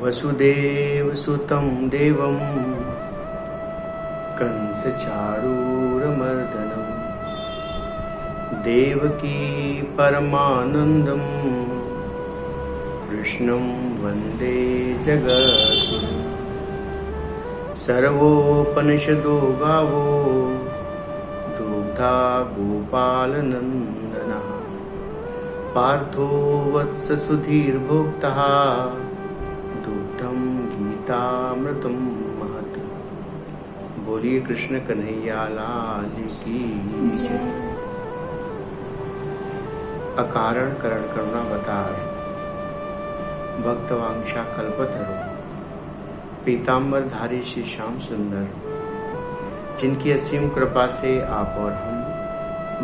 वसुदेव सुतं देवं कंसचाणूरमर्दनं देवकी परमानंदं कृष्णं वन्दे जगद्गुरुं। सर्वोपनिषदो गावो दुग्धा गोपालनन्दनः पार्थो वत्स सुधीर्भोक्तः दुग्धं गीतामृतं महत्। बोलिए कृष्ण कन्हैया लाल की जय। अकारण करण करुणावतार भक्तवांशा कल्पतरु पीताम्बरधारी श्री श्याम सुंदर, जिनकी असीम कृपा से आप और हम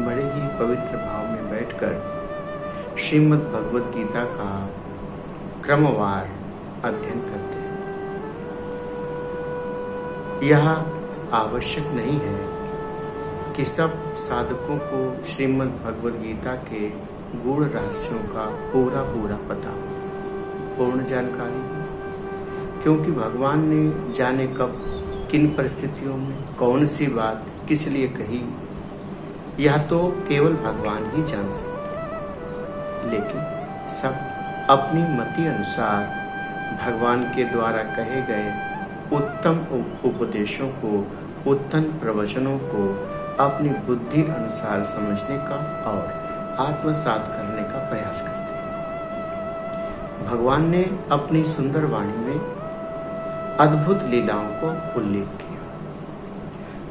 बड़े ही पवित्र भाव में बैठकर श्रीमद् भगवद गीता का क्रमवार अध्ययन करते हैं। यह आवश्यक नहीं है कि सब साधकों को श्रीमद् भगवद गीता के गूढ़ रहस्यों का पूरा पता हो, पूर्ण जानकारी, क्योंकि भगवान ने जाने कब किन परिस्थितियों में कौन सी बात किस लिए कही, यह तो केवल भगवान ही जान सकते हैं। लेकिन सब अपनी मति अनुसार भगवान के द्वारा कहे गए उत्तम उपदेशों को, उत्तम प्रवचनों को अपनी बुद्धि अनुसार समझने का और आत्मसात करने का प्रयास करते हैं। भगवान ने अपनी सुंदर वाणी में अद्भुत लीलाओं को उल्लेख किया।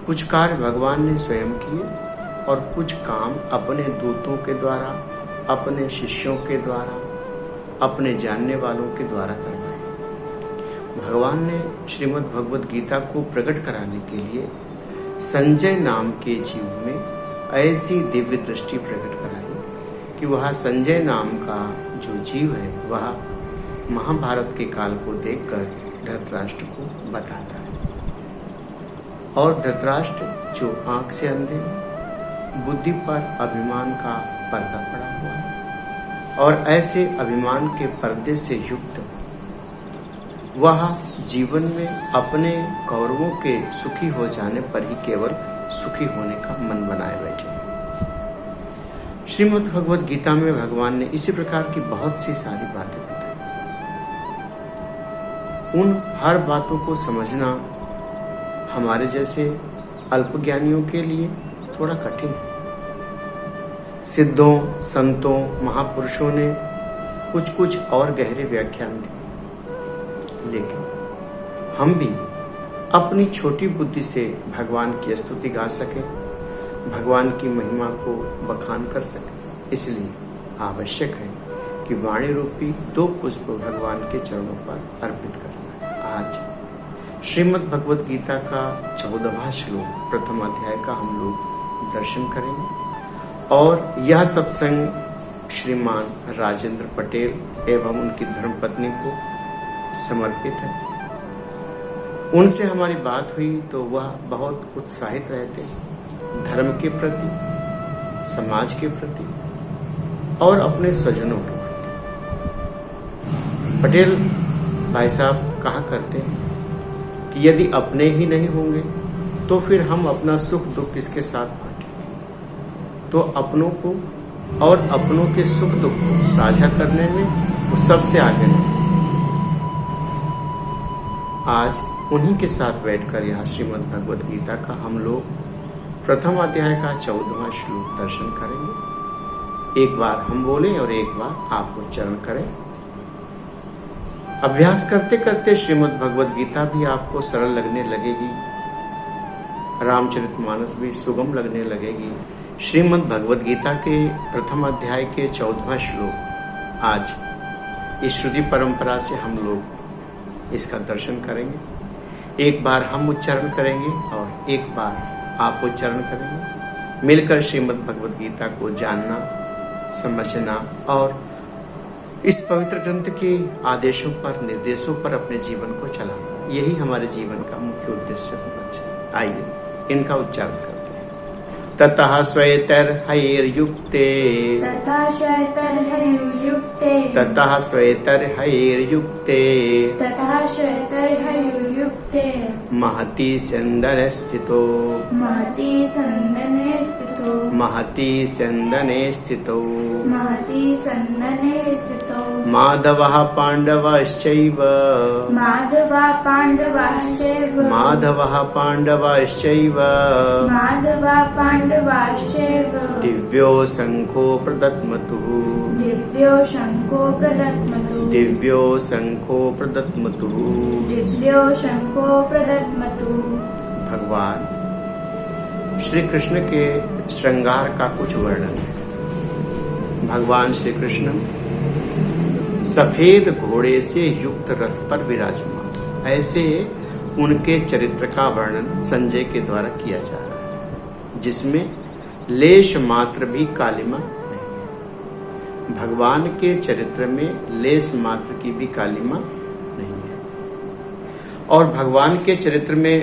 कुछ कार्य भगवान ने स्वयं किए और कुछ काम अपने दूतों के द्वारा, अपने शिष्यों के द्वारा, अपने जानने वालों के द्वारा करवाए। भगवान ने श्रीमद् भगवद गीता को प्रकट कराने के लिए संजय नाम के जीव में ऐसी दिव्य दृष्टि प्रकट कराई कि वह संजय नाम का जो जीव है वह महाभारत के काल को देखकर धृतराष्ट्र को बताता है। और धृतराष्ट्र जो आंख से अंधे, बुद्धि पर अभिमान का पर्दा पड़ा हुआ है और ऐसे अभिमान के पर्दे से युक्त वह जीवन में अपने कौरवों के सुखी हो जाने पर ही केवल सुखी होने का मन बनाए बैठे। श्रीमद् भगवद गीता में भगवान ने इसी प्रकार की बहुत सी सारी बातें बताई। उन हर बातों को समझना हमारे जैसे अल्पज्ञानियों के लिए थोड़ा कठिन है। सिद्धों, संतों, महापुरुषों ने कुछ और गहरे व्याख्यान दिए, लेकिन हम भी अपनी छोटी बुद्धि से भगवान की स्तुति गा सके, भगवान की महिमा को बखान कर सके। इसलिए आवश्यक है कि वाणी रूपी 2 पुष्प भगवान के चरणों पर अर्पित करना है। आज श्रीमद् भगवद गीता का 14वां श्लोक, प्रथम अध्याय का हम लोग दर्शन करेंगे और यह सत्संग श्रीमान राजेंद्र पटेल एवं उनकी धर्मपत्नी को समर्पित है। उनसे हमारी बात हुई तो वह बहुत उत्साहित रहते, धर्म के प्रति, समाज के प्रति और अपने स्वजनों के प्रति। पटेल भाई साहब कहा करते हैं कि यदि अपने ही नहीं होंगे तो फिर हम अपना सुख दुख किसके साथ बांटेंगे। तो अपनों को और अपनों के सुख दुख को साझा करने में वो सबसे आगे हैं। आज उन्हीं के साथ बैठकर यह श्रीमद् भगवद गीता का हम लोग प्रथम अध्याय का 14वां श्लोक दर्शन करेंगे। एक बार हम बोलें और एक बार आप उच्चारण करें। अभ्यास करते करते श्रीमद् भगवद गीता भी आपको सरल लगने लगेगी, रामचरितमानस भी सुगम लगने लगेगी। श्रीमद् भगवद गीता के प्रथम अध्याय के 14वां श्लोक आज इस श्रुति परंपरा से हम लोग इसका दर्शन करेंगे। एक बार हम उच्चारण करेंगे और एक बार आप उच्चारण करेंगे। मिलकर श्रीमद् भगवद गीता को जानना, समझना और इस पवित्र ग्रंथ के आदेशों पर, निर्देशों पर अपने जीवन को चलाना, यही हमारे जीवन का मुख्य उद्देश्य होना चाहिए। आइए इनका उच्चारण करते हैं। ततः श्वेतैर्हयैर्युक्ते ततः श्वेतैर्हयैर्युक्ते ततः श्वेतैर्हयैर्युक्ते ततः श्वेतैर्हयैर्युक्ते महती स्यन्दने स्थितो महती सन्दने स्थितो महती स्यन्दने स्थितो महती सन्दने स्थितो माधवः पाण्डवश्चैव माधवा पाण्डवाश्चैव माधवः पाण्डवश्चैव माधवा पाण्डवाश्चैव दिव्यो शङ्खो प्रदत्मतुः दिव्यो शङ्खो प्रदत्मतु दिव्यो शङ्खो प्रदत्मतुः। दिव्यो शङ्खो प्रदत्मतु। भगवान श्री कृष्ण के श्रृंगार का कुछ वर्णन है। भगवान श्री कृष्ण सफेद घोड़े से युक्त रथ पर विराजमान, ऐसे उनके चरित्र का वर्णन संजय के द्वारा किया जा रहा है, जिसमें लेश मात्र भी कालिमा नहीं है। भगवान के चरित्र में लेश मात्र की भी कालिमा नहीं है। और भगवान के चरित्र में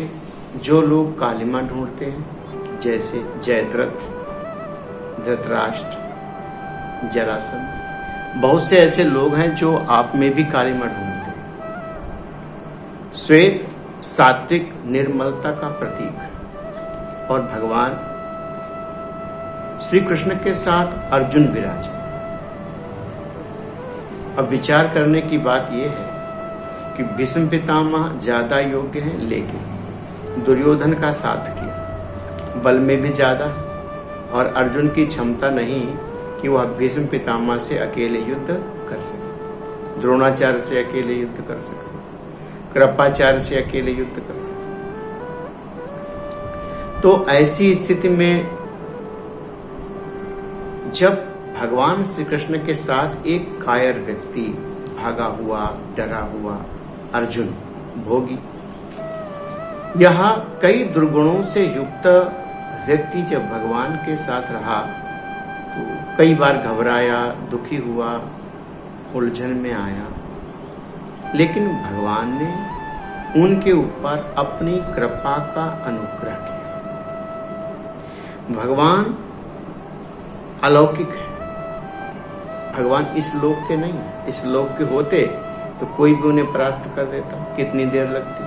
जो लोग कालिमा ढूंढते हैं, जैसे जयद्रथ, धृतराष्ट्र, जरासंध, बहुत से ऐसे लोग हैं जो आप में भी कालिमा ढूंढते हैं। श्वेत सात्विक निर्मलता का प्रतीक है। और भगवान श्री कृष्ण के साथ अर्जुन विराजे। अब विचार करने की बात यह है कि भीष्म पितामह ज्यादा योग्य हैं, लेकिन दुर्योधन का साथ किया, बल में भी ज्यादा है, और अर्जुन की क्षमता नहीं कि वह भीष्म पितामह से अकेले युद्ध कर सके, द्रोणाचार्य से अकेले युद्ध कर सके, कृपाचार्य से अकेले युद्ध कर सके। तो ऐसी स्थिति में जब भगवान श्री कृष्ण के साथ एक कायर व्यक्ति, भागा हुआ, डरा हुआ अर्जुन, भोगी, यह कई दुर्गुणों से युक्त व्यक्ति जब भगवान के साथ रहा तो कई बार घबराया, दुखी हुआ, उलझन में आया, लेकिन भगवान ने उनके ऊपर अपनी कृपा का अनुग्रह किया। भगवान अलौकिक है, भगवान इस लोक के नहीं है। इस लोक के होते तो कोई भी उन्हें परास्त कर देता, कितनी देर लगती।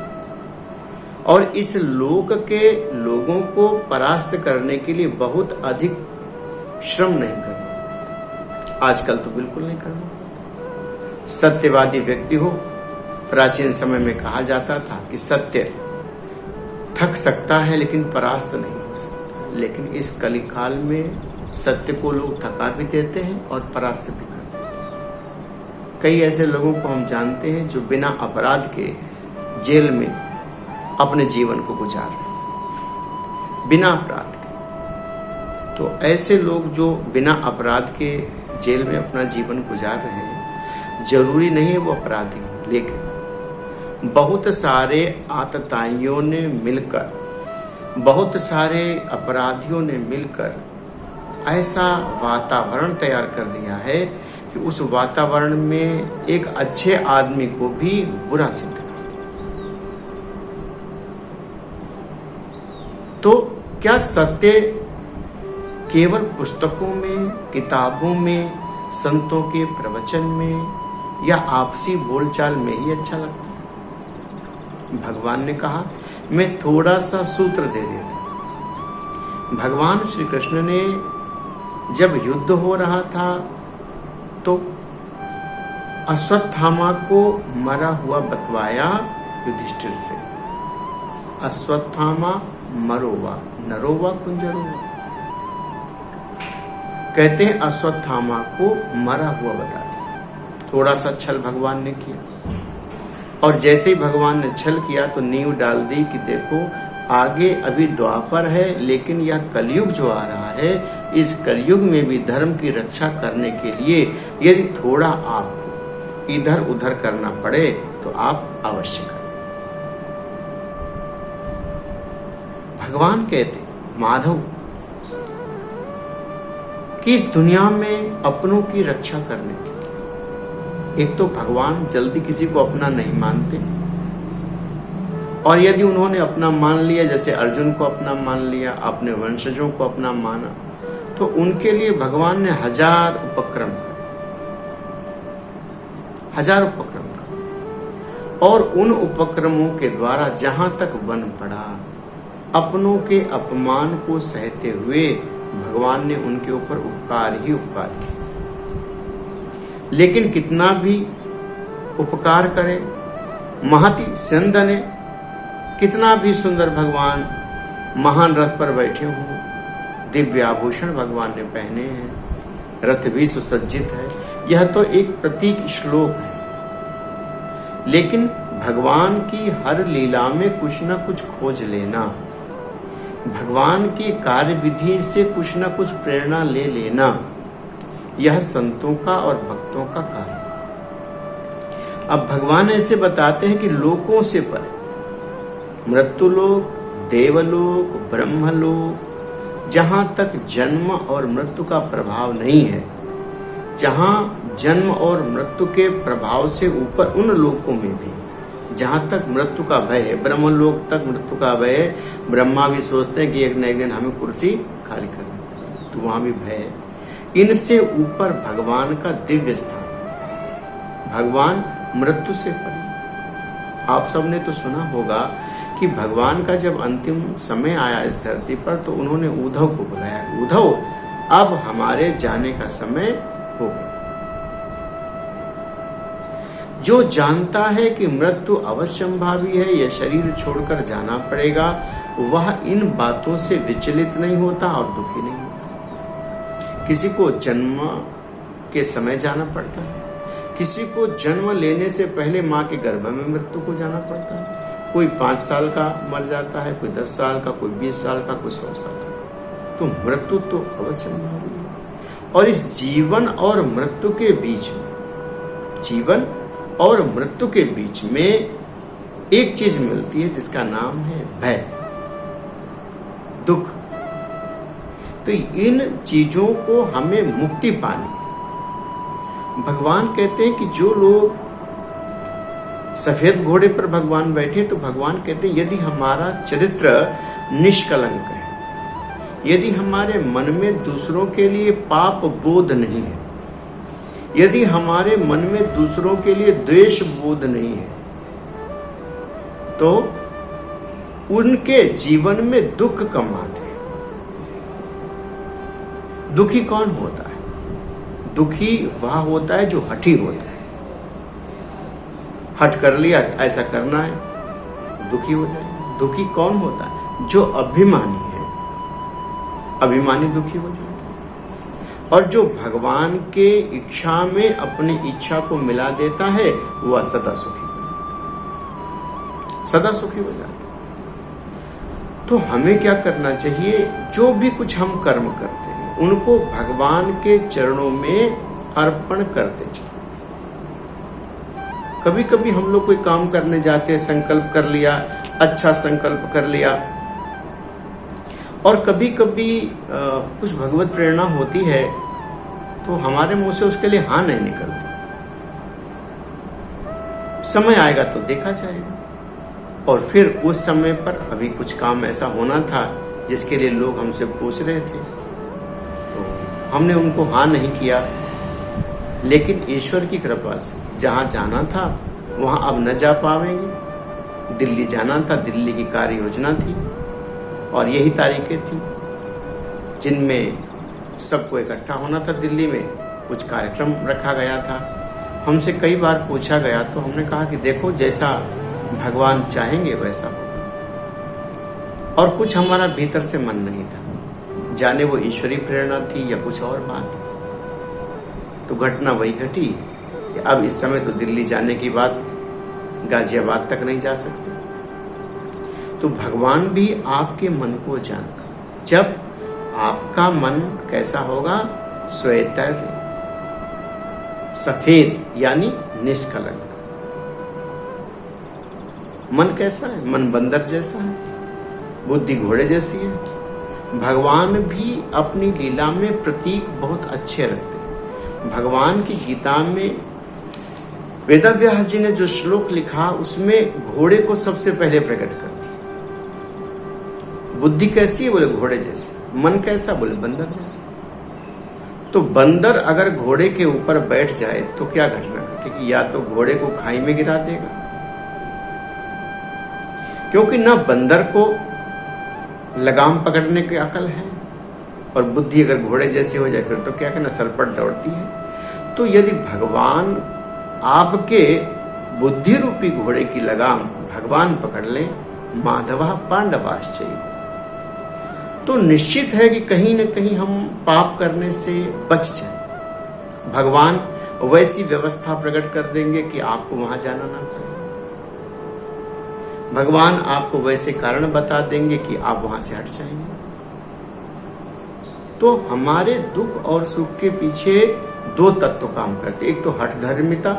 और इस लोक के लोगों को परास्त करने के लिए बहुत अधिक श्रम नहीं करना, आजकल तो बिल्कुल नहीं करना। सत्यवादी व्यक्ति हो, प्राचीन समय में कहा जाता था कि सत्य थक सकता है लेकिन परास्त नहीं हो सकता। लेकिन इस कलिकाल में सत्य को लोग थका भी देते हैं और परास्त भी करते हैं। कई ऐसे लोगों को हम जानते हैं जो बिना अपराध के जेल में अपने जीवन को गुजार रहे हैं, बिना अपराध के। तो ऐसे लोग जो बिना अपराध के जेल में अपना जीवन गुजार रहे हैं, जरूरी नहीं है वो अपराधी हो, लेकिन बहुत सारे आतताइयों ने मिलकर, बहुत सारे अपराधियों ने मिलकर ऐसा वातावरण तैयार कर दिया है कि उस वातावरण में एक अच्छे आदमी को भी बुरा सिद्ध कर दिया। तो क्या सत्य केवल पुस्तकों में, किताबों में, संतों के प्रवचन में या आपसी बोलचाल में ही अच्छा लगता है? भगवान ने कहा, मैं थोड़ा सा सूत्र दे देता। भगवान श्री कृष्ण ने जब युद्ध हो रहा था तो अश्वत्थामा को मरा हुआ बतवाया युधिष्ठिर से। अश्वत्थामा मरोवा नरोवा कुंजरोवा, कहते हैं अश्वत्थामा को मरा हुआ बता दिया। थोड़ा सा छल भगवान ने किया, और जैसे ही भगवान ने छल किया तो नींव डाल दी कि देखो आगे अभी द्वापर है, लेकिन यह कलयुग जो आ रहा है, इस कलयुग में भी धर्म की रक्षा करने के लिए यदि थोड़ा आपको इधर उधर करना पड़े तो आप अवश्य करें। भगवान कहते माधव कि इस दुनिया में अपनों की रक्षा करने के लिए, एक तो भगवान जल्दी किसी को अपना नहीं मानते, और यदि उन्होंने अपना मान लिया, जैसे अर्जुन को अपना मान लिया, अपने वंशजों को अपना माना, तो उनके लिए भगवान ने 1000 उपक्रम करे, 1000 उपक्रम करे। और उन उपक्रमों के द्वारा जहां तक बन पड़ा, अपनों के अपमान को सहते हुए भगवान ने उनके ऊपर उपकार ही उपकार किया। लेकिन कितना भी उपकार करे, महति स्यंदने, कितना भी सुंदर भगवान महान रथ पर बैठे हों, दिव्य आभूषण भगवान ने पहने हैं, रथ भी सुसज्जित है, यह तो एक प्रतीक श्लोक है। लेकिन भगवान की हर लीला में कुछ न कुछ खोज लेना, भगवान की कार्य विधि से कुछ न कुछ प्रेरणा ले लेना, यह संतों का और भक्तों का कार्य। अब भगवान ऐसे बताते हैं कि लोकों से परे, मृत्युलोक, देवलोक, ब्रह्मलोक, जहां तक जन्म और मृत्यु का प्रभाव नहीं है, जहां जन्म और मृत्यु के प्रभाव से ऊपर उन लोकों में भी जहां तक मृत्यु का भय है, ब्रह्मलोक तक मृत्यु का भय है। ब्रह्मा भी सोचते हैं कि एक न एक दिन हमें कुर्सी खाली करनी, तो वहां भी भय है। इनसे ऊपर भगवान का दिव्य स्थान, भगवान मृत्यु से परे। आप सबने तो सुना होगा कि भगवान का जब अंतिम समय आया इस धरती पर, तो उन्होंने उद्धव को बुलाया, उद्धव अब हमारे जाने का समय हो गया। जो जानता है कि मृत्यु अवश्यंभावी है, यह शरीर छोड़कर जाना पड़ेगा, वह इन बातों से विचलित नहीं होता और दुखी नहीं होता। किसी को जन्म के समय जाना पड़ता है, किसी को जन्म लेने से पहले माँ के गर्भ में मृत्यु को जाना पड़ता है। कोई 5 साल का मर जाता है, कोई 10 साल का, कोई 20 साल का, कोई 100 साल का। तो मृत्यु तो अवश्यंभावी है। और इस जीवन और मृत्यु के बीच में, जीवन और मृत्यु के बीच में एक चीज मिलती है जिसका नाम है भय, दुख। तो इन चीजों को हमें मुक्ति पानी। भगवान कहते हैं कि जो लोग सफेद घोड़े पर भगवान बैठे, तो भगवान कहते हैं यदि हमारा चरित्र निष्कलंक है, यदि हमारे मन में दूसरों के लिए पाप बोध नहीं है, यदि हमारे मन में दूसरों के लिए द्वेष बोध नहीं है, तो उनके जीवन में दुख कम आते हैं। दुखी कौन होता है? दुखी वह होता है जो हठी होता है। हट कर लिया ऐसा करना है, दुखी हो जाए। दुखी कौन होता है? जो अभिमानी है, अभिमानी दुखी हो जाता है। और जो भगवान के इच्छा में अपनी इच्छा को मिला देता है, वह सदा सुखी हो जाता है, सदा सुखी हो जाता है। तो हमें क्या करना चाहिए? जो भी कुछ हम कर्म करते हैं उनको भगवान के चरणों में अर्पण करते चलो। कभी कभी हम लोग कोई काम करने जाते हैं, संकल्प कर लिया, अच्छा संकल्प कर लिया, और कभी कभी कुछ भगवत प्रेरणा होती है तो हमारे मुंह से उसके लिए हाँ नहीं निकलती। समय आएगा तो देखा जाएगा। और फिर उस समय पर अभी कुछ काम ऐसा होना था जिसके लिए लोग हमसे पूछ रहे थे, तो हमने उनको हाँ नहीं किया। लेकिन ईश्वर की कृपा से जहाँ जाना था वहाँ अब न जा पाएंगे। दिल्ली जाना था, दिल्ली की कार्य योजना थी और यही तारीखें थी जिनमें सबको इकट्ठा होना था। दिल्ली में कुछ कार्यक्रम रखा गया था। हमसे कई बार पूछा गया तो हमने कहा कि देखो जैसा भगवान चाहेंगे वैसा होगा। और कुछ हमारा भीतर से मन नहीं था, जाने वो ईश्वरीय प्रेरणा थी या कुछ और बात। तो घटना वही घटी कि अब इस समय तो दिल्ली जाने की बात गाजियाबाद तक नहीं जा सकते। तो भगवान भी आपके मन को जानकर, जब आपका मन कैसा होगा? श्वेतर, सफेद यानी निष्कलंक। मन कैसा है? मन बंदर जैसा है, बुद्धि घोड़े जैसी है। भगवान भी अपनी लीला में प्रतीक बहुत अच्छे रखते हैं। भगवान की गीता में वेदव्यास जी ने जो श्लोक लिखा उसमें घोड़े को सबसे पहले प्रकट कर दिया। बुद्धि कैसी है? बोले घोड़े जैसी। मन कैसा? बोले बंदर जैसा। तो बंदर अगर घोड़े के ऊपर बैठ जाए तो क्या घटना घटेगी? या तो घोड़े को खाई में गिरा देगा, क्योंकि ना बंदर को लगाम पकड़ने की अकल है, और बुद्धि अगर घोड़े जैसी हो जाए फिर तो क्या करना, सरपट दौड़ती है। तो यदि भगवान आपके बुद्धि रूपी घोड़े की लगाम भगवान पकड़ ले, माधवा पांडवाश्चैव, तो निश्चित है कि कहीं न कहीं हम पाप करने से बच जाए। भगवान वैसी व्यवस्था प्रकट कर देंगे कि आपको वहां जाना ना पड़े। भगवान आपको वैसे कारण बता देंगे कि आप वहां से हट जाएंगे। तो हमारे दुख और सुख के पीछे दो तत्व काम करते। एक तो हठ धर्मिता,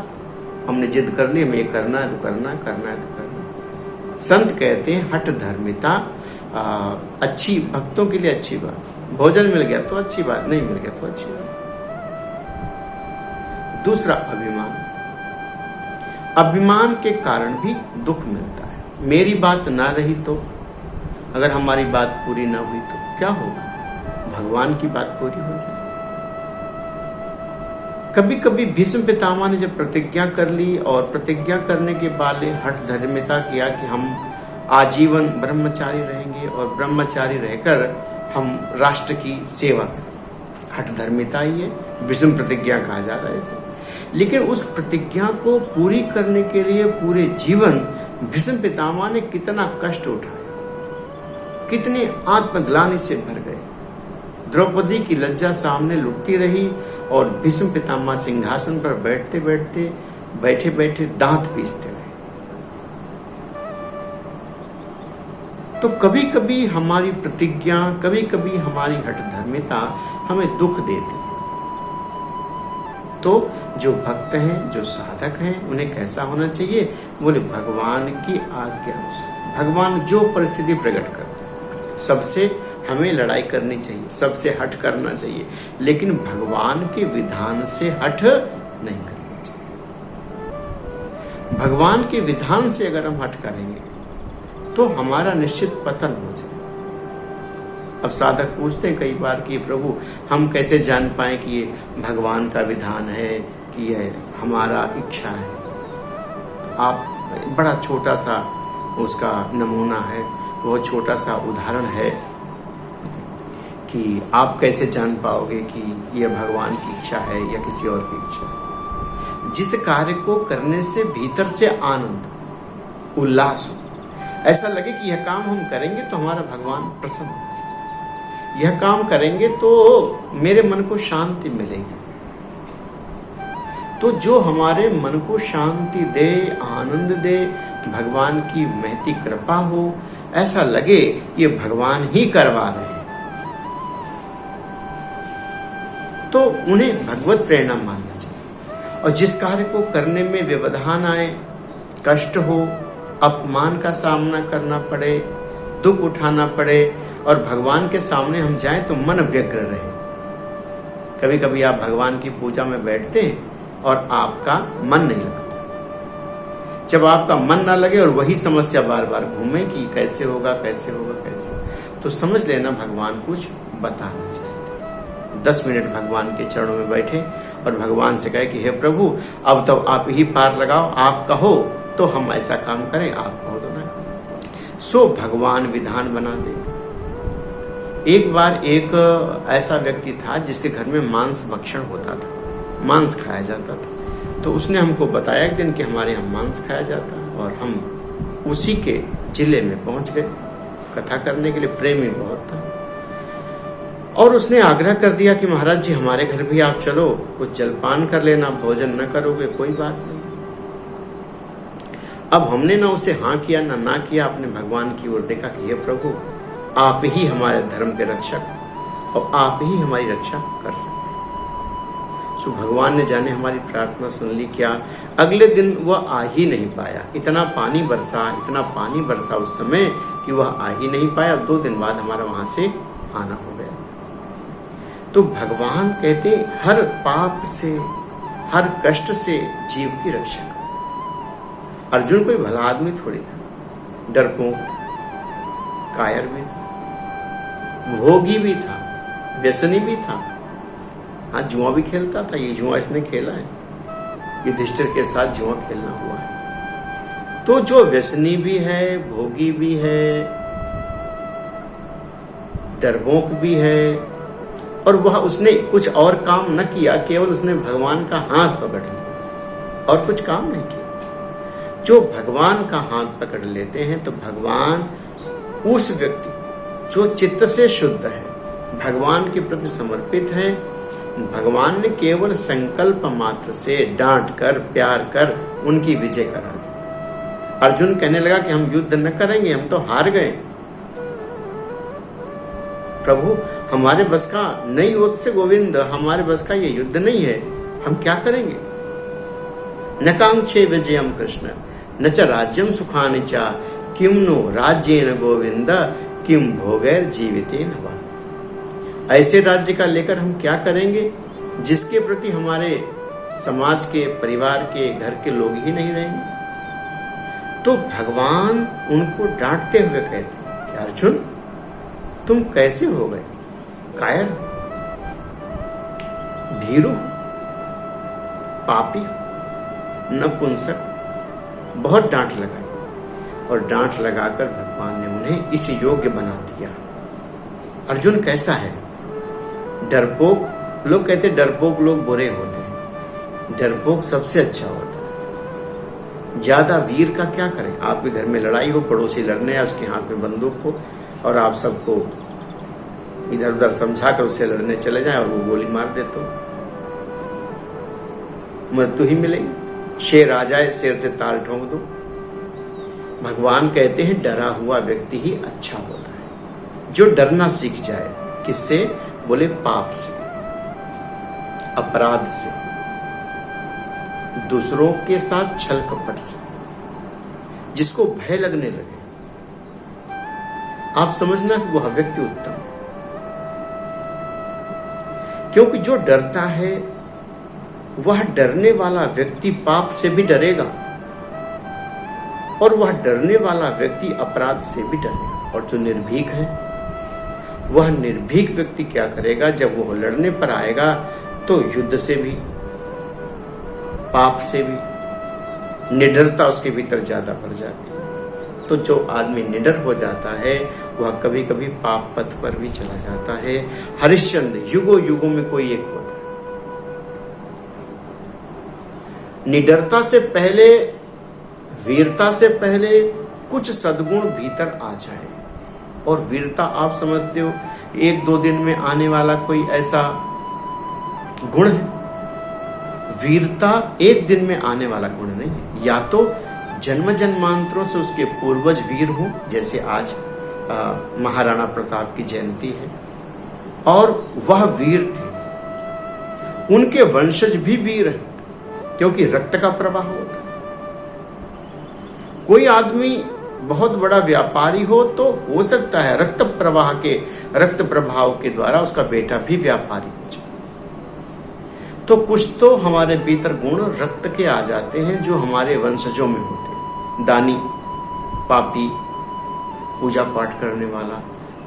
हमने जिद कर ली हमें ये करना है तो करना है, करना है तो करना। संत कहते हैं हठ धर्मिता अच्छी, भक्तों के लिए अच्छी बात। भोजन मिल गया तो अच्छी बात, नहीं मिल गया तो अच्छी बात। दूसरा अभिमान, अभिमान के कारण भी दुख मिलता है। मेरी बात ना रही तो, अगर हमारी बात पूरी ना हुई तो क्या होगा? भगवान की बात पूरी हो जाए। कभी कभी भीष्म पितामह ने जब प्रतिज्ञा कर ली और प्रतिज्ञा करने के बाद हठ धर्मिता किया कि हम आजीवन ब्रह्मचारी रहेंगे और ब्रह्मचारी रहकर हम राष्ट्र की सेवा करें, हठ धर्मिता ही है, भीष्म प्रतिज्ञा कहा जाता है इसे। लेकिन उस प्रतिज्ञा को पूरी करने के लिए पूरे जीवन भीष्म पितामह ने कितना कष्ट उठाया, कितने आत्मग्लानि से भर गए। द्रौपदी की लज्जा सामने लुटती रही और भीष्म पितामह सिंहासन पर बैठे बैठे दांत पीसते रहे। तो कभी कभी हमारी प्रतिज्ञा, कभी कभी हमारी हठ धर्मिता हमें दुख देती है। तो जो भक्त हैं, जो साधक हैं, उन्हें कैसा होना चाहिए? बोले भगवान की आज्ञा अनुसार, भगवान जो परिस्थिति प्रकट करते हैं, सबसे हमें लड़ाई करनी चाहिए, सबसे हट करना चाहिए, लेकिन भगवान के विधान से हट नहीं करना चाहिए। भगवान के विधान से अगर हम हट करेंगे तो हमारा निश्चित पतन हो जाए। अब साधक पूछते हैं कई बार कि प्रभु हम कैसे जान पाए कि ये भगवान का विधान है कि ये हमारा इच्छा है? आप बड़ा छोटा सा उसका नमूना है, वो छोटा सा उदाहरण है कि आप कैसे जान पाओगे कि यह भगवान की इच्छा है या किसी और की इच्छा है? जिस कार्य को करने से भीतर से आनंद, उल्लास हो, ऐसा लगे कि यह काम हम करेंगे तो हमारा भगवान प्रसन्न हो जाए, यह काम करेंगे तो मेरे मन को शांति मिलेगी। तो जो हमारे मन को शांति दे, आनंद दे, भगवान की महती कृपा हो, ऐसा लगे ये भगवान ही करवा रहे हैं, तो उन्हें भगवत प्रेरणा मानना चाहिए। और जिस कार्य को करने में व्यवधान आए, कष्ट हो, अपमान का सामना करना पड़े, दुख उठाना पड़े और भगवान के सामने हम जाएं तो मन व्यग्र रहे। कभी कभी आप भगवान की पूजा में बैठते हैं और आपका मन नहीं लगता। जब आपका मन ना लगे और वही समस्या बार बार घूमे कि कैसे होगा, कैसे होगा, कैसे होगा, तो समझ लेना भगवान कुछ बताना चाहते। 10 मिनट भगवान के चरणों में बैठे और भगवान से कहे कि हे प्रभु, अब तो आप ही पार लगाओ, आप कहो तो हम ऐसा काम करें, आप कहो तो ना करें। सो भगवान विधान बना देंगे। एक बार एक ऐसा व्यक्ति था जिसके घर में मांस भक्षण होता था, मांस खाया जाता था। तो उसने हमको बताया एक दिन कि हमारे यहाँ मांस खाया जाता है, और हम उसी के जिले में पहुंच गए कथा करने के लिए। प्रेमी बहुत था और उसने आग्रह कर दिया कि महाराज जी हमारे घर भी आप चलो, कुछ जलपान कर लेना, भोजन न करोगे कोई बात नहीं। अब हमने ना उसे हाँ किया ना किया, अपने भगवान की ओर देखा कि हे प्रभु, आप ही हमारे धर्म के रक्षक और आप ही हमारी रक्षा कर सकते। सो भगवान ने जाने हमारी प्रार्थना सुन ली। क्या अगले दिन वह आ ही नहीं पाया। इतना पानी बरसा उस समय कि वह आ ही नहीं पाया। 2 दिन बाद हमारा वहां से आना हो गया। तो भगवान कहते हर पाप से, हर कष्ट से जीव की रक्षा करो। अर्जुन कोई भला आदमी थोड़ी था, डरपोक था, कायर भी था, भोगी भी था, व्यसनी भी था। हाँ, जुआ भी खेलता था। ये जुआ इसने खेला है, युधिष्ठिर के साथ जुआ खेलना हुआ है। तो जो व्यसनी भी है, भोगी भी है, डरपोक भी है, और वह उसने कुछ और काम न किया, केवल उसने भगवान का हाथ पकड़ लिया और कुछ काम नहीं किया। जो भगवान का हाथ पकड़ लेते हैं तो भगवान उस व्यक्ति जो चित्त से शुद्ध है, भगवान के प्रति समर्पित है, भगवान ने केवल संकल्प मात्र से डांट कर, प्यार कर उनकी विजय करा दी। अर्जुन कहने लगा कि हम युद्ध न करेंगे, हम तो हार गए। प्रभु, हमारे बस का नहीं युद्ध से, गोविंद हमारे बस का ये युद्ध नहीं है, हम क्या करेंगे। न कांक्षे विजयम कृष्ण न च राज्यम सुखानि च किम नो राज्येन गोविंद किम भोगैर जीवितेन वा। ऐसे राज्य का लेकर हम क्या करेंगे जिसके प्रति हमारे समाज के, परिवार के, घर के लोग ही नहीं रहेंगे। तो भगवान उनको डांटते हुए कहते हैं कि अर्जुन, तुम कैसे हो गए, कायर, भीरू, पापी, नपुंसक। बहुत डांट लगाई और डांट लगाकर भगवान ने उन्हें इस योग्य बना दिया। अर्जुन कैसा है, डरपोक। लोग कहते डरपोक लोग बुरे होते हैं, डरपोक सबसे अच्छा होता है। ज्यादा वीर का क्या करें, आपके घर में लड़ाई हो, पड़ोसी लड़ने या उसके हाथ में बंदूक हो और आप सबको इधर उधर समझाकर उससे लड़ने चले जाएं और वो गोली मार दे तो मृत्यु ही मिलेगी। शेर आ जाए, शेर से ताल ठोक दो। भगवान कहते हैं डरा हुआ व्यक्ति ही अच्छा होता है, जो डरना सीख जाए। किससे? बोले पाप से, अपराध से, दूसरों के साथ छल कपट से, जिसको भय लगने लगे। आप समझना कि वह व्यक्ति उत्तम, क्योंकि जो डरता है वह डरने वाला व्यक्ति पाप से भी डरेगा और वह डरने वाला व्यक्ति अपराध से भी डरेगा। और जो निर्भीक है वह निर्भीक व्यक्ति क्या करेगा, जब वह लड़ने पर आएगा तो युद्ध से भी, पाप से भी निडरता उसके भीतर ज्यादा भर जाती है। तो जो आदमी निडर हो जाता है वह कभी कभी पाप पथ पर भी चला जाता है। हरिश्चंद्र युगों युगों में कोई एक होता है। निडरता से पहले, वीरता से पहले कुछ सद्गुण भीतर आ जाए। और वीरता आप समझते हो एक दो दिन में आने वाला कोई ऐसा गुण है? वीरता एक दिन में आने वाला गुण नहीं है। या तो जन्म जन्मांतरों से उसके पूर्वज वीर हो, जैसे आज महाराणा प्रताप की जयंती है और वह वीर थे, उनके वंशज भी वीर हैं, क्योंकि रक्त का प्रवाह होता है। कोई आदमी बहुत बड़ा व्यापारी हो तो हो सकता है रक्त प्रभाव के द्वारा उसका बेटा भी व्यापारी हो जाए। तो कुछ तो हमारे भीतर गुण रक्त के आ जाते हैं जो हमारे वंशजों में होते हैं। दानी, पापी, पूजा पाठ करने वाला,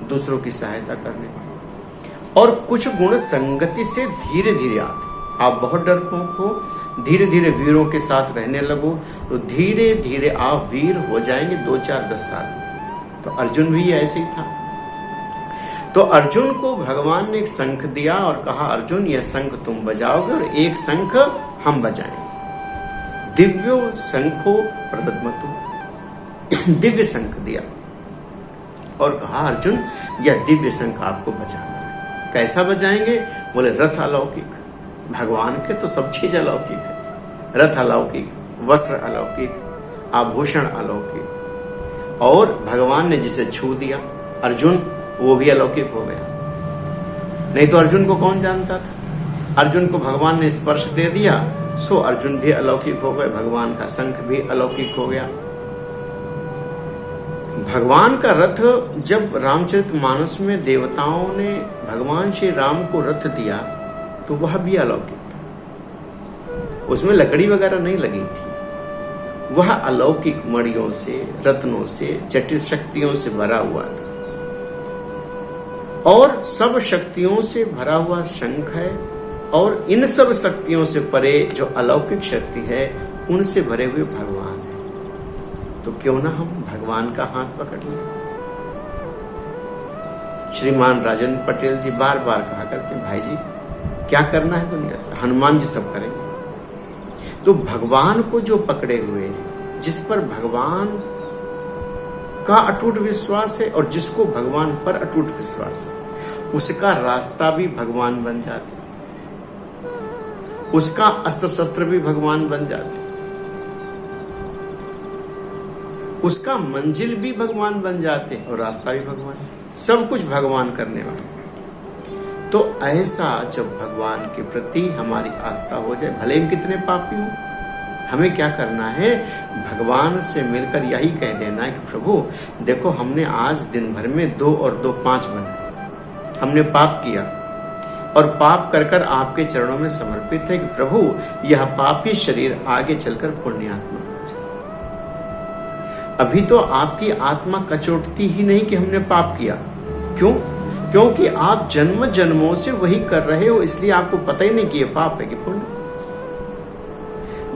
दूसरों की सहायता करने वाला। और कुछ गुण संगति से धीरे धीरे आते। आप बहुत डरपोक हो, धीरे धीरे वीरों के साथ रहने लगो तो धीरे धीरे आप वीर हो जाएंगे 2, 4, 10 साल में। तो अर्जुन भी ऐसे ही था। तो अर्जुन को भगवान ने एक शंख दिया और कहा, अर्जुन यह शंख तुम बजाओगे और एक शंख हम बजाएंगे। दिव्यो शंखो प्रदद्मतु, दिव्य शंख दिया और कहा, अर्जुन यह दिव्य शंख आपको बजाना है। कैसा बजाएंगे? बोले रथ अलौकिक। भगवान के तो सब चीज अलौकिक है। रथ अलौकिक, वस्त्र अलौकिक, आभूषण अलौकिक। और भगवान ने जिसे छू दिया अर्जुन, वो भी अलौकिक हो गया। नहीं तो अर्जुन को कौन जानता था? अर्जुन को भगवान ने स्पर्श दे दिया, सो अर्जुन भी अलौकिक हो गए, भगवान का शंख भी अलौकिक हो गया। भगवान का रथ, जब रामचरितमानस में देवताओं ने भगवान श्री राम को रथ दिया तो वह भी अलौकिक था। उसमें लकड़ी वगैरह नहीं लगी थी, वह अलौकिक मणियों से, रत्नों से, जटिल शक्तियों से भरा हुआ था और सब शक्तियों से भरा हुआ शंख है। और इन सब शक्तियों से परे जो अलौकिक शक्ति है उनसे भरे हुए भगवान है। तो क्यों ना हम भगवान का हाथ पकड़ लें। श्रीमान राजेंद्र पटेल जी बार बार कहा करते हैं, भाई जी क्या करना है दुनिया से, हनुमान जी सब करेंगे। तो भगवान को जो पकड़े हुए हैं, जिस पर भगवान का अटूट विश्वास है और जिसको भगवान पर अटूट विश्वास है, उसका रास्ता भी भगवान बन जाते, उसका अस्त्र शस्त्र भी भगवान बन जाते, उसका मंजिल भी भगवान बन जाते और रास्ता भी भगवान, सब कुछ भगवान करने वाले। तो ऐसा जब भगवान के प्रति हमारी आस्था हो जाए, भले ही कितने पापी हो, हमें क्या करना है, भगवान से मिलकर यही कह देना है कि प्रभु देखो हमने आज दिन भर में 2 और 2 5 बना, हमने पाप किया और पाप कर कर आपके चरणों में समर्पित है कि प्रभु यह पापी शरीर आगे चलकर पुण्यात्मा हो जाए। अभी तो आपकी आत्मा कचोटती ही नहीं कि हमने पाप किया। क्यों? क्योंकि आप जन्म जन्मों से वही कर रहे हो, इसलिए आपको पता ही नहीं कि यह पाप है कि पुण्य।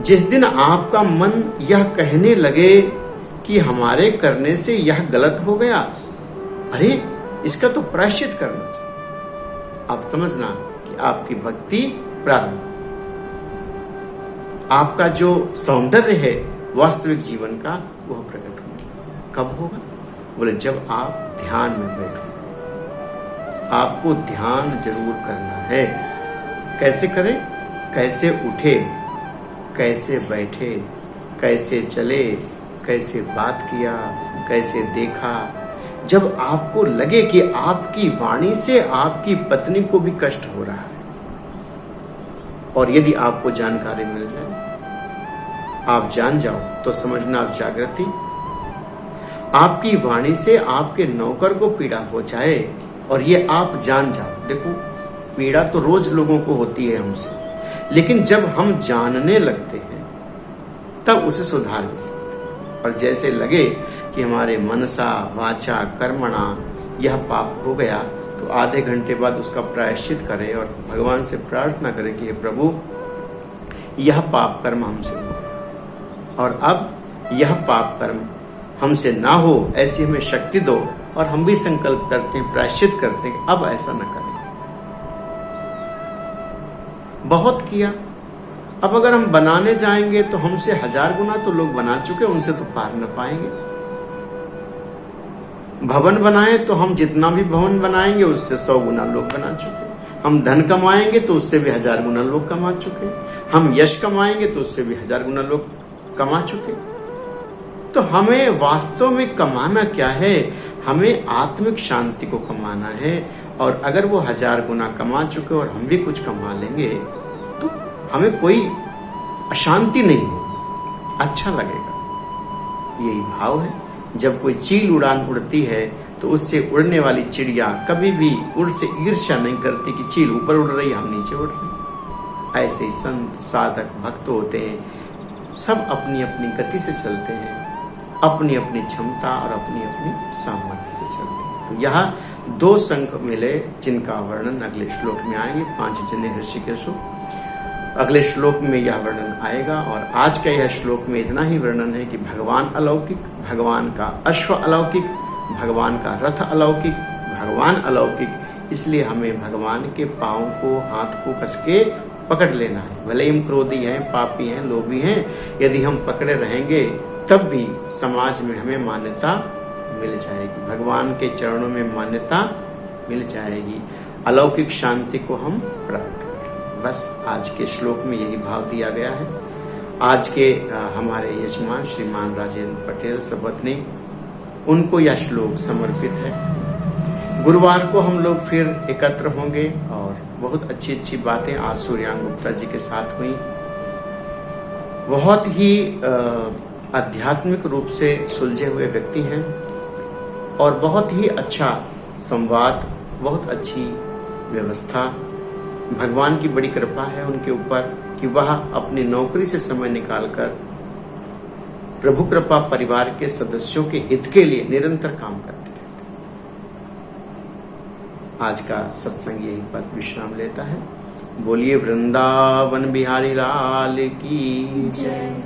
जिस दिन आपका मन यह कहने लगे कि हमारे करने से यह गलत हो गया, अरे इसका तो प्रायश्चित करना चाहिए, आप समझना कि आपकी भक्ति प्रारंभ, आपका जो सौंदर्य है वास्तविक जीवन का वह प्रकट होगा। कब होगा? बोले जब आप ध्यान में बैठो। आपको ध्यान जरूर करना है। कैसे करें? कैसे उठे, कैसे बैठे, कैसे चले, कैसे बात किया, कैसे देखा। जब आपको लगे कि आपकी वाणी से आपकी पत्नी को भी कष्ट हो रहा है, और यदि आपको जानकारी मिल जाए, आप जान जाओ, तो समझना आप जागृति। आपकी वाणी से आपके नौकर को पीड़ा हो जाए और ये आप जान जाओ, देखो पीड़ा तो रोज लोगों को होती है हमसे, लेकिन जब हम जानने लगते हैं तब उसे सुधार भी सकते। और जैसे लगे कि हमारे मनसा वाचा कर्मणा यह पाप हो गया, तो आधे घंटे बाद उसका प्रायश्चित करें और भगवान से प्रार्थना करें कि हे प्रभु यह पाप कर्म हमसे हो गया और अब यह पाप कर्म हमसे ना हो, ऐसी हमें शक्ति दो। और हम भी संकल्प करते हैं, प्रायश्चित करते हैं, अब ऐसा न करें। बहुत किया, अब अगर हम बनाने जाएंगे तो हमसे 1000 गुना तो लोग बना चुके, उनसे तो पार न पाएंगे। भवन बनाए तो हम जितना भी भवन बनाएंगे उससे 100 गुना लोग बना चुके। हम धन कमाएंगे तो उससे भी 1000 गुना लोग कमा चुके। हम यश कमाएंगे तो उससे भी 1000 गुना लोग कमा चुके। तो हमें वास्तव में कमाना क्या है? हमें आत्मिक शांति को कमाना है। और अगर वो 1000 गुना कमा चुके और हम भी कुछ कमा लेंगे तो हमें कोई अशांति नहीं होगी, अच्छा लगेगा। यही भाव है। जब कोई चील उड़ान उड़ती है तो उससे उड़ने वाली चिड़िया कभी भी उससे ईर्ष्या नहीं करती कि चील ऊपर उड़ रही, हम नीचे उड़ रहे। ऐसे ही संत साधक भक्त होते हैं, सब अपनी अपनी गति से चलते हैं, अपनी अपनी क्षमता और अपनी अपनी सामर्थ्य से चलते हैं। तो यहाँ 2 संख मिले जिनका वर्णन अगले श्लोक में आएंगे। 5 जने ऋषिकेशु, अगले श्लोक में यह वर्णन आएगा। और आज का यह श्लोक में इतना ही वर्णन है कि भगवान अलौकिक, भगवान का अश्व अलौकिक, भगवान का रथ अलौकिक, भगवान अलौकिक। इसलिए हमें भगवान के पांव को, हाथ को कस के पकड़ लेना है। भले हम क्रोधी हैं, पापी हैं, लोभी हैं, यदि हम पकड़े रहेंगे तब भी समाज में हमें मान्यता मिल जाएगी, भगवान के चरणों में मान्यता मिल जाएगी, अलौकिक शांति को हम प्राप्त करेंगे। बस आज के श्लोक में यही भाव दिया गया है। आज के हमारे यजमान श्रीमान राजेंद्र पटेल सपत्नी, उनको यह श्लोक समर्पित है। गुरुवार को हम लोग फिर एकत्र होंगे और बहुत अच्छी अच्छी बातें आज सूर्यांग गुप्ता जी के साथ हुई। बहुत ही आध्यात्मिक रूप से सुलझे हुए व्यक्ति हैं और बहुत ही अच्छा संवाद, बहुत अच्छी व्यवस्था। भगवान की बड़ी कृपा है उनके ऊपर कि वह अपनी नौकरी से समय निकालकर प्रभु कृपा परिवार के सदस्यों के हित के लिए निरंतर काम करते रहते हैं। आज का सत्संग यहीं पर विश्राम लेता है। बोलिए वृंदावन बिहारी लाल की जय।